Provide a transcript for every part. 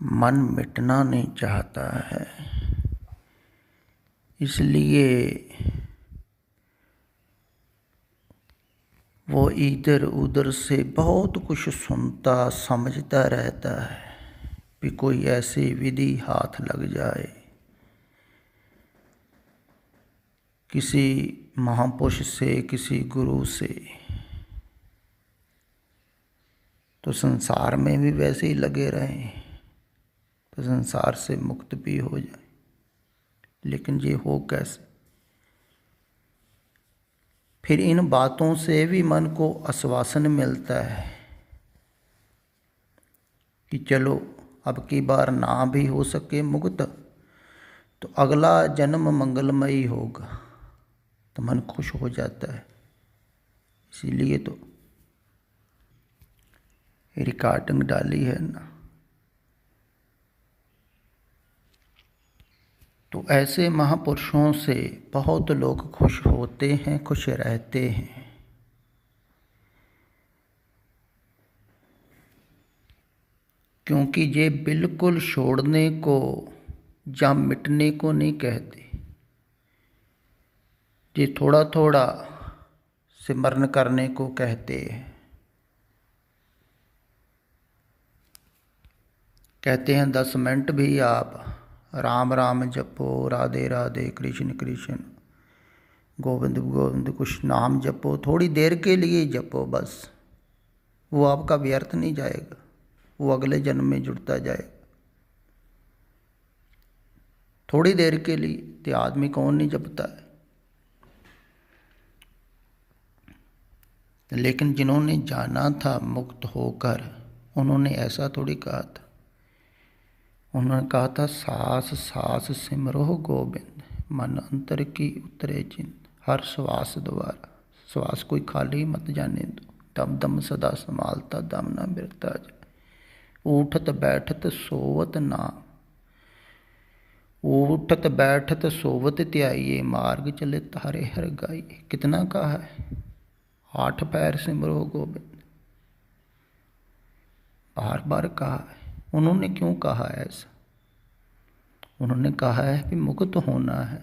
मन मिटना नहीं चाहता है, इसलिए वो इधर उधर से बहुत कुछ सुनता समझता रहता है कि कोई ऐसी विधि हाथ लग जाए, किसी महापुरुष से, किसी गुरु से, तो संसार में भी वैसे ही लगे रहें तो संसार से मुक्त भी हो जाए। लेकिन ये हो कैसे? फिर इन बातों से भी मन को आश्वासन मिलता है कि चलो अब की बार ना भी हो सके मुक्त तो अगला जन्म मंगलमयी होगा, तो मन खुश हो जाता है। इसीलिए तो रिकॉर्डिंग डाली है ना। तो ऐसे महापुरुषों से बहुत लोग खुश होते हैं, खुश रहते हैं। क्योंकि ये बिल्कुल छोड़ने को या मिटने को नहीं कहते, ये थोड़ा थोड़ा सिमरन करने को कहते हैं। कहते हैं 10 मिनट भी आप राम राम जपो, राधे राधे कृष्ण कृष्ण गोविंद गोविंद कुछ नाम जपो, थोड़ी देर के लिए जपो बस, वो आपका व्यर्थ नहीं जाएगा, वो अगले जन्म में जुड़ता जाएगा। थोड़ी देर के लिए तो आदमी कौन नहीं जपता है। लेकिन जिन्होंने जाना था मुक्त होकर, उन्होंने ऐसा थोड़ी कहा था। उन्होंने कहा था सास सास सिमरो गोविंद, मन अंतर की उतरे चिंत, हर श्वास द्वारा श्वास कोई खाली मत जाने दो, दम दम सदा संभालता दम ना बिरता जाए, उठत बैठत सोवत नाम, उठत बैठत सोवत त्याइये, मार्ग चले तारे हर गाइए। कितना कहा है? 8 पैर सिमरो गोविंद, बार बार कहा है। उन्होंने क्यों कहा है ऐसा? उन्होंने कहा है कि मुक्त होना है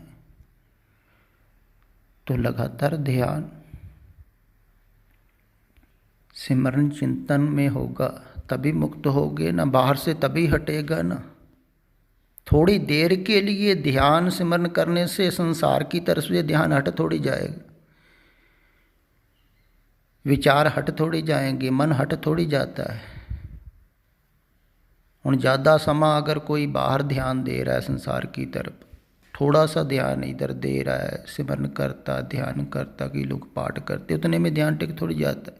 तो लगातार ध्यान सिमरन चिंतन में होगा, तभी मुक्त होगे ना, बाहर से तभी हटेगा ना। थोड़ी देर के लिए ध्यान सिमरन करने से संसार की तरफ से ध्यान हट थोड़ी जाएगा, विचार हट थोड़ी जाएंगे, मन हट थोड़ी जाता है। हुण ज़्यादा समा अगर कोई बाहर ध्यान दे रहा है संसार की तरफ, थोड़ा सा ध्यान इधर दे रहा है, सिमरन करता ध्यान करता, कई लोग पाठ करते, उतने में ध्यान टिक थोड़ी जाता है,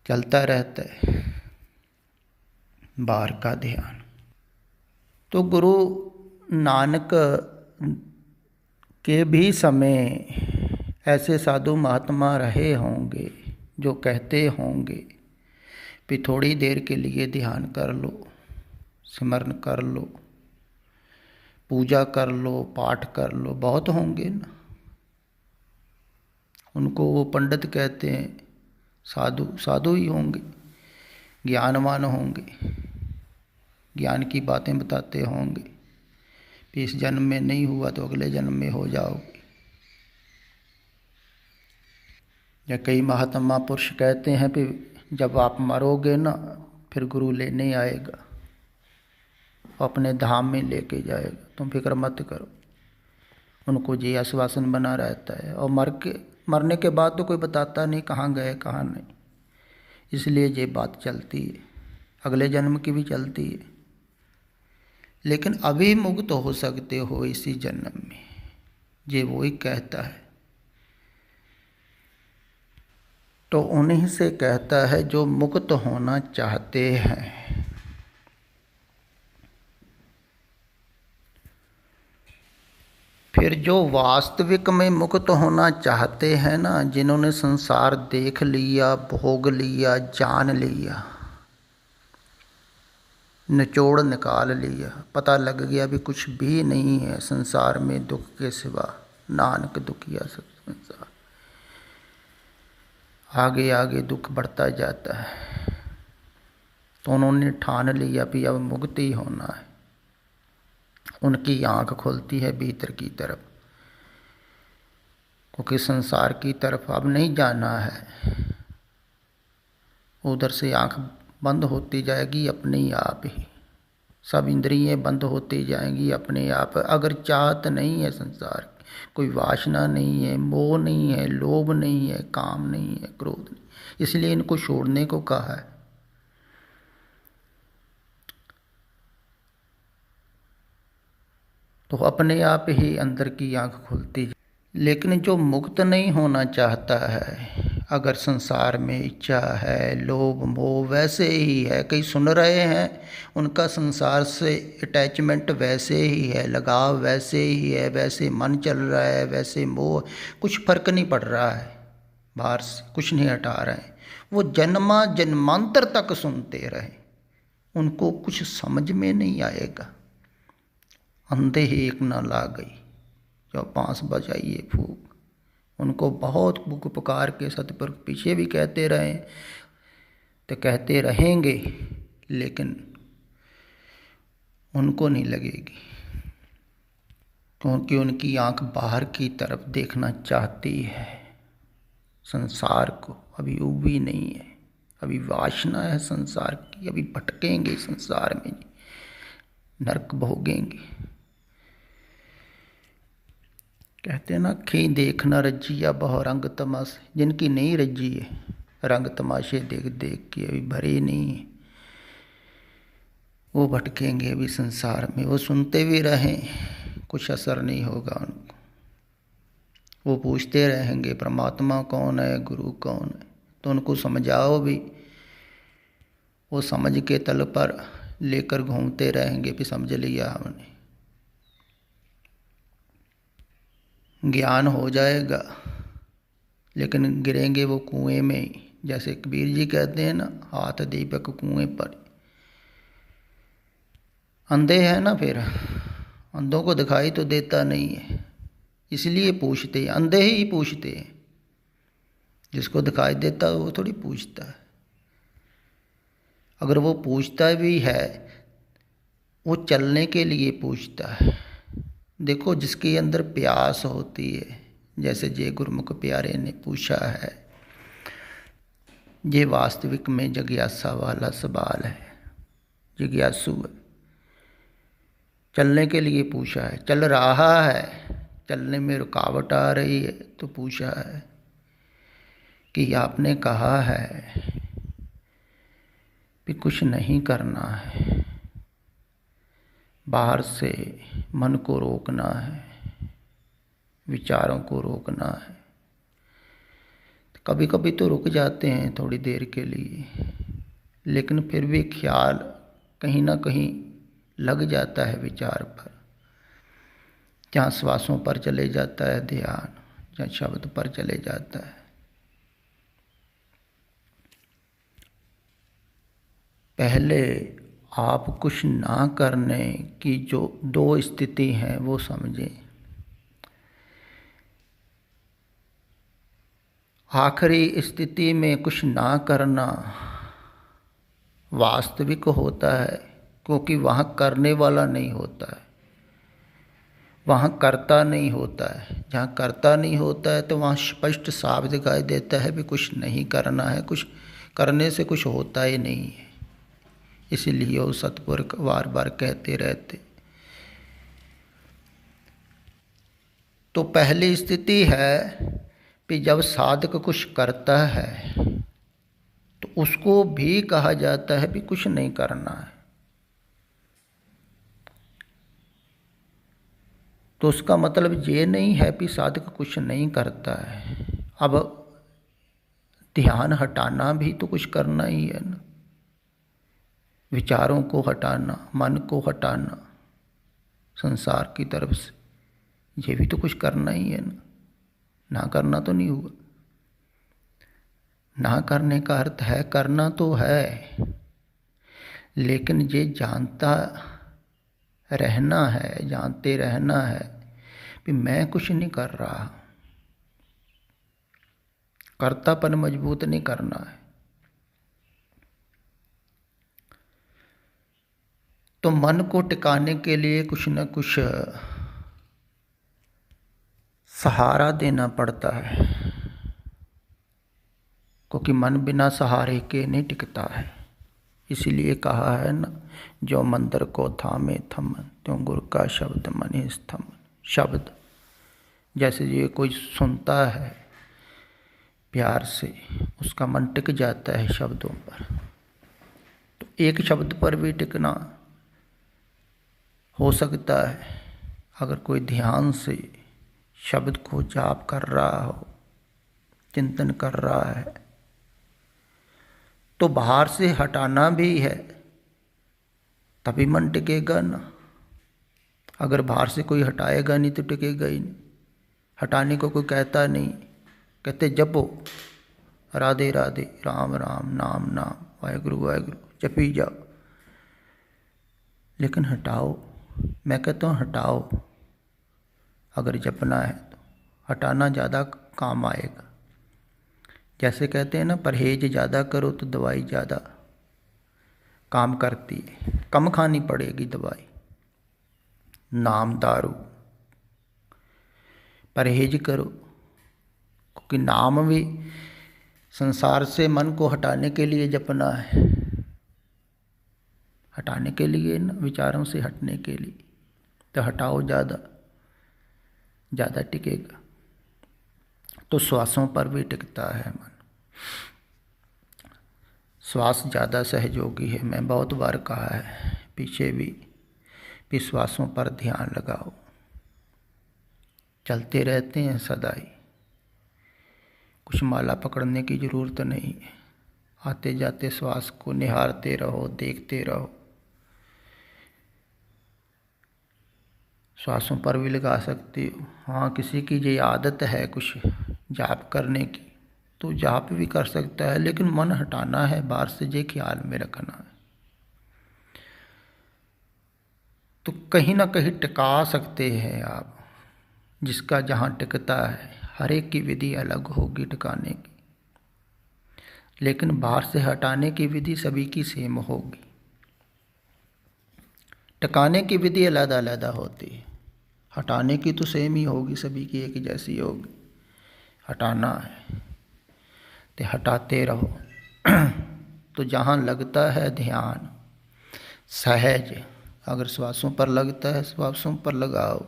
चलता रहता है बाहर का ध्यान। तो गुरु नानक के भी समय ऐसे साधु महात्मा रहे होंगे जो कहते होंगे कि थोड़ी देर के लिए ध्यान कर लो, सिमरन कर लो, पूजा कर लो, पाठ कर लो। बहुत होंगे ना, उनको वो पंडित कहते हैं, साधु साधु ही होंगे, ज्ञानवान होंगे, ज्ञान की बातें बताते होंगे कि इस जन्म में नहीं हुआ तो अगले जन्म में हो जाओगे। या कई महात्मा पुरुष कहते हैं कि जब आप मरोगे ना, फिर गुरु लेने आएगा, अपने धाम में लेके जाएगा, तुम फिक्र मत करो। उनको ये आश्वासन बना रहता है, और मरने के बाद तो कोई बताता नहीं कहाँ गए कहाँ नहीं, इसलिए ये बात चलती है, अगले जन्म की भी चलती है। लेकिन अभी मुक्त हो सकते हो इसी जन्म में, ये वो ही कहता है। तो उन्हीं से कहता है जो मुक्त होना चाहते हैं। फिर जो वास्तविक में मुक्त होना चाहते हैं ना, जिन्होंने संसार देख लिया, भोग लिया, जान लिया, निचोड़ निकाल लिया, पता लग गया भी कुछ भी नहीं है संसार में दुख के सिवा, नानक दुखिया सब संसार। आगे आगे दुख बढ़ता जाता है। तो उन्होंने ठान लिया कि अब मुक्ति होना है। उनकी आंख खुलती है भीतर की तरफ, क्योंकि संसार की तरफ अब नहीं जाना है। उधर से आंख बंद होती जाएगी अपने आप ही, सब इंद्रियां बंद होती जाएंगी अपने आप। अगर चाहत नहीं है संसार, कोई वासना नहीं है, मोह नहीं है, लोभ नहीं है, काम नहीं है, क्रोध नहीं, इसलिए इनको छोड़ने को कहा है। तो अपने आप ही अंदर की आंख खुलती। लेकिन जो मुक्त नहीं होना चाहता है, अगर संसार में इच्छा है, लोभ मोह वैसे ही है, कई सुन रहे हैं, उनका संसार से अटैचमेंट वैसे ही है, लगाव वैसे ही है, वैसे मन चल रहा है, वैसे मोह, कुछ फर्क नहीं पड़ रहा है, बाहर से कुछ नहीं हटा रहे हैं। वो जन्मा जन्मांतर तक सुनते रहे, उनको कुछ समझ में नहीं आएगा। अंधे ही एक न ला गई जो बांस बजाइए फूक। उनको बहुत पुकार के सतपुरुष पीछे भी कहते रहे, तो कहते रहेंगे, लेकिन उनको नहीं लगेगी, क्योंकि उनकी आंख बाहर की तरफ देखना चाहती है, संसार को। अभी उभी नहीं है, अभी वासना है संसार की, अभी भटकेंगे संसार में, नरक भोगेंगे। कहते ना, खी देखना रज्जिया बहु रंग तमाशे, जिनकी नहीं रज्जी है, रंग तमाशे देख देख के अभी भरे नहीं है, वो भटकेंगे अभी संसार में। वो सुनते भी रहें, कुछ असर नहीं होगा उनको। वो पूछते रहेंगे परमात्मा कौन है, गुरु कौन है, तो उनको समझाओ भी, वो समझ के तल पर लेकर घूमते रहेंगे कि समझ लिया हमने, ज्ञान हो जाएगा, लेकिन गिरेंगे वो कुएं में ही। जैसे कबीर जी कहते हैं ना, हाथ दीपक कुएं पर। अंधे हैं ना, फिर अंधों को दिखाई तो देता नहीं है, इसलिए पूछते हैं, अंधे ही पूछते हैं। जिसको दिखाई देता है वो थोड़ी पूछता है। अगर वो पूछता भी है, वो चलने के लिए पूछता है। देखो, जिसके अंदर प्यास होती है, जैसे जे गुरमुख प्यारे ने पूछा है, ये वास्तविक में जिज्ञासा वाला सवाल है, जिज्ञासु है। चलने के लिए पूछा है, चल रहा है, चलने में रुकावट आ रही है, तो पूछा है कि आपने कहा है कि कुछ नहीं करना है, बाहर से मन को रोकना है, विचारों को रोकना है। कभी कभी तो रुक जाते हैं थोड़ी देर के लिए, लेकिन फिर भी ख्याल कहीं ना कहीं लग जाता है विचार पर। जहाँ श्वासों पर चले जाता है ध्यान, जहाँ शब्द पर चले जाता है। पहले आप कुछ ना करने की जो दो स्थिति हैं वो समझें। आखिरी स्थिति में कुछ ना करना वास्तविक होता है, क्योंकि वहाँ करने वाला नहीं होता है, वहाँ करता नहीं होता है। जहाँ करता नहीं होता है तो वहाँ स्पष्ट साफ दिखाई देता है भी कुछ नहीं करना है, कुछ करने से कुछ होता ही नहीं है। इसलिए वो सतपुरुष बार बार कहते रहते। तो पहली स्थिति है कि जब साधक कुछ करता है तो उसको भी कहा जाता है भी कुछ नहीं करना है। तो उसका मतलब ये नहीं है कि साधक कुछ नहीं करता है। अब ध्यान हटाना भी तो कुछ करना ही है ना, विचारों को हटाना, मन को हटाना संसार की तरफ से, ये भी तो कुछ करना ही है ना। ना करना तो नहीं हुआ। ना करने का अर्थ है करना तो है, लेकिन ये जानता रहना है, जानते रहना है कि मैं कुछ नहीं कर रहा, कर्तापन मजबूत नहीं करना है। तो मन को टिकाने के लिए कुछ न कुछ सहारा देना पड़ता है, क्योंकि मन बिना सहारे के नहीं टिकता है। इसीलिए कहा है ना, जो मंदिर को थामे थमन, त्यों गुर का शब्द मनि स्थमन। शब्द जैसे ये कोई सुनता है प्यार से, उसका मन टिक जाता है शब्दों पर। तो एक शब्द पर भी टिकना हो सकता है अगर कोई ध्यान से शब्द को जाप कर रहा हो, चिंतन कर रहा है। तो बाहर से हटाना भी है तभी मन टिकेगा ना। अगर बाहर से कोई हटाएगा नहीं तो टिकेगा ही नहीं। हटाने को कोई कहता नहीं, कहते जपो राधे राधे राम राम नाम नाम वाहेगुरु वाहेगुरु जपी जाओ। लेकिन हटाओ, मैं कहता हूँ हटाओ। अगर जपना है तो हटाना ज़्यादा काम आएगा। जैसे कहते हैं ना, परहेज ज़्यादा करो तो दवाई ज़्यादा काम करती है, कम खानी पड़ेगी दवाई। नाम दारू परहेज करो, क्योंकि नाम भी संसार से मन को हटाने के लिए जपना है, हटाने के लिए ना, विचारों से हटने के लिए। तो हटाओ, ज़्यादा ज़्यादा टिकेगा। तो श्वासों पर भी टिकता है मन। श्वास ज़्यादा सहयोगी है। मैं बहुत बार कहा है पीछे भी श्वासों पर ध्यान लगाओ। चलते रहते हैं सदा ही, कुछ माला पकड़ने की ज़रूरत नहीं है। आते जाते श्वास को निहारते रहो, देखते रहो। श्वासों पर भी लगा सकते हो। हाँ, किसी की ये आदत है कुछ जाप करने की तो जाप भी कर सकता है, लेकिन मन हटाना है बाहर से, ये ख्याल में रखना है। तो कहीं ना कहीं टिका सकते हैं आप, जिसका जहाँ टिकता है। हर एक की विधि अलग होगी टिकाने की, लेकिन बाहर से हटाने की विधि सभी की सेम होगी। टिकाने की विधि अलग अलग होती है, हटाने की तो सेम ही होगी, सभी की एक जैसी होगी। हटाना है तो हटाते रहो। तो जहाँ लगता है ध्यान सहज, अगर श्वासों पर लगता है श्वासों पर लगाओ,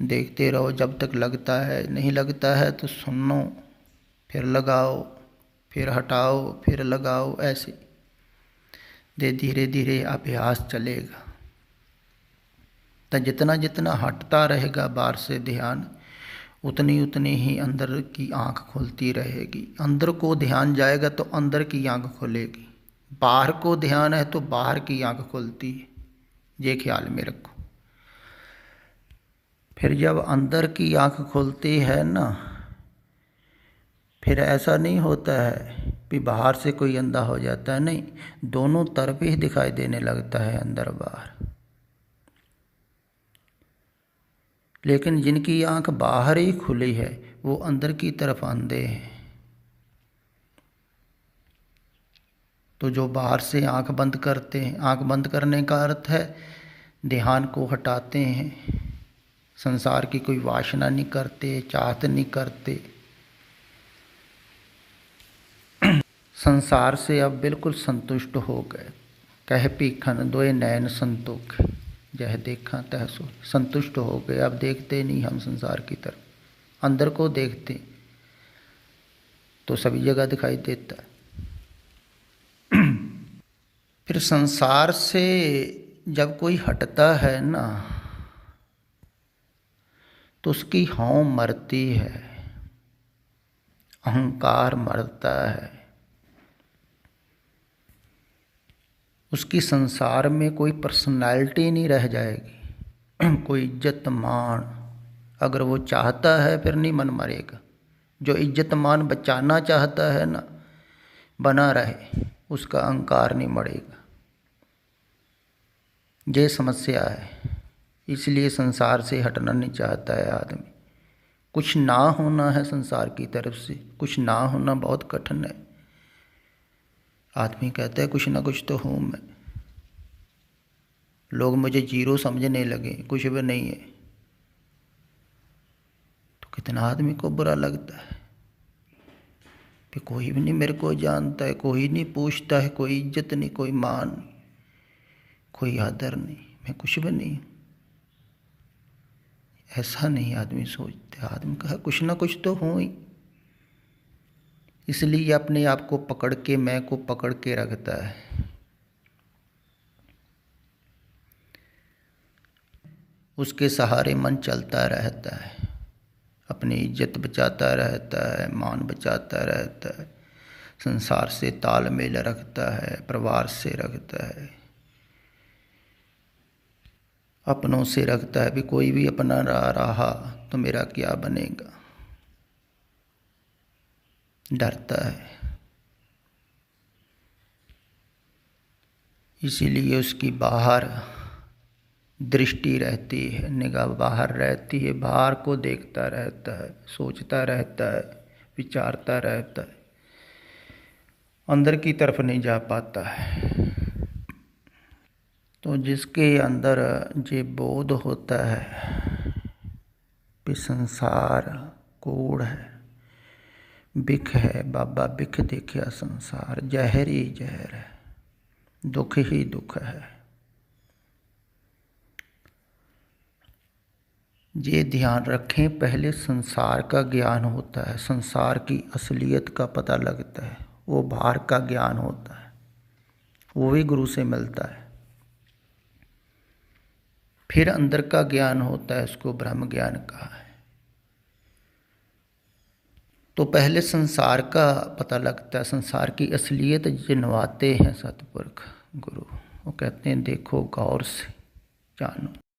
देखते रहो जब तक लगता है। नहीं लगता है तो सुनो, फिर लगाओ, फिर हटाओ, फिर लगाओ। ऐसे धीरे धीरे अभ्यास चलेगा। तो जितना जितना हटता रहेगा बाहर से ध्यान, उतनी उतनी ही अंदर की आंख खुलती रहेगी। अंदर को ध्यान जाएगा तो अंदर की आंख खुलेगी, बाहर को ध्यान है तो बाहर की आंख खुलती है। ये ख्याल में रखो। फिर जब अंदर की आंख खुलती है ना, फिर ऐसा नहीं होता है कि बाहर से कोई अंधा हो जाता है, नहीं, दोनों तरफ ही दिखाई देने लगता है, अंदर बाहर। लेकिन जिनकी आंख बाहर ही खुली है वो अंदर की तरफ अंधे हैं। तो जो बाहर से आंख बंद करते हैं, आंख बंद करने का अर्थ है ध्यान को हटाते हैं, संसार की कोई वासना नहीं करते, चाहत नहीं करते। संसार से अब बिल्कुल संतुष्ट हो गए। कह पीखन दोए नैन संतोख, जह देखा तह सो। संतुष्ट हो गए, अब देखते नहीं हम संसार की तरफ, अंदर को देखते तो सभी जगह दिखाई देता है। फिर संसार से जब कोई हटता है ना, तो उसकी हौं मरती है, अहंकार मरता है। उसकी संसार में कोई पर्सनालिटी नहीं रह जाएगी, कोई इज्जत मान। अगर वो चाहता है फिर नहीं मन मरेगा। जो इज्जत मान बचाना चाहता है ना, बना रहे, उसका अहंकार नहीं मरेगा। ये समस्या है, इसलिए संसार से हटना नहीं चाहता है आदमी। कुछ ना होना है संसार की तरफ से, कुछ ना होना बहुत कठिन है। आदमी कहता है कुछ ना कुछ तो हूँ मैं, लोग मुझे जीरो समझने लगे, कुछ भी नहीं है, तो कितना आदमी को बुरा लगता है कि कोई भी नहीं मेरे को जानता है, कोई नहीं पूछता है, कोई इज्जत नहीं, कोई मान, कोई आदर नहीं, मैं कुछ भी नहीं। ऐसा नहीं आदमी सोचता। आदमी कहा कुछ ना कुछ तो हूँ ही, इसलिए अपने आप को पकड़ के, मैं को पकड़ के रखता है। उसके सहारे मन चलता रहता है, अपनी इज्जत बचाता रहता है, मान बचाता रहता है, संसार से तालमेल रखता है, परिवार से रखता है, अपनों से रखता है। भी कोई भी अपना रहा तो मेरा क्या बनेगा, डरता है। इसीलिए उसकी बाहर दृष्टि रहती है, निगाह बाहर रहती है, बाहर को देखता रहता है, सोचता रहता है, विचारता रहता है, अंदर की तरफ नहीं जा पाता है। तो जिसके अंदर ये बोध होता है कि संसार कूड़ है, बिख है, बाबा बिख देखिया संसार, जहर ही जहर है, दुख ही दुख है, ये ध्यान रखें। पहले संसार का ज्ञान होता है, संसार की असलियत का पता लगता है, वो बाहर का ज्ञान होता है, वो भी गुरु से मिलता है। फिर अंदर का ज्ञान होता है, उसको ब्रह्म ज्ञान कहा है। तो पहले संसार का पता लगता है, संसार की असलियत जिनवाते हैं सतपुरख गुरु। वो कहते हैं देखो गौर से जानो।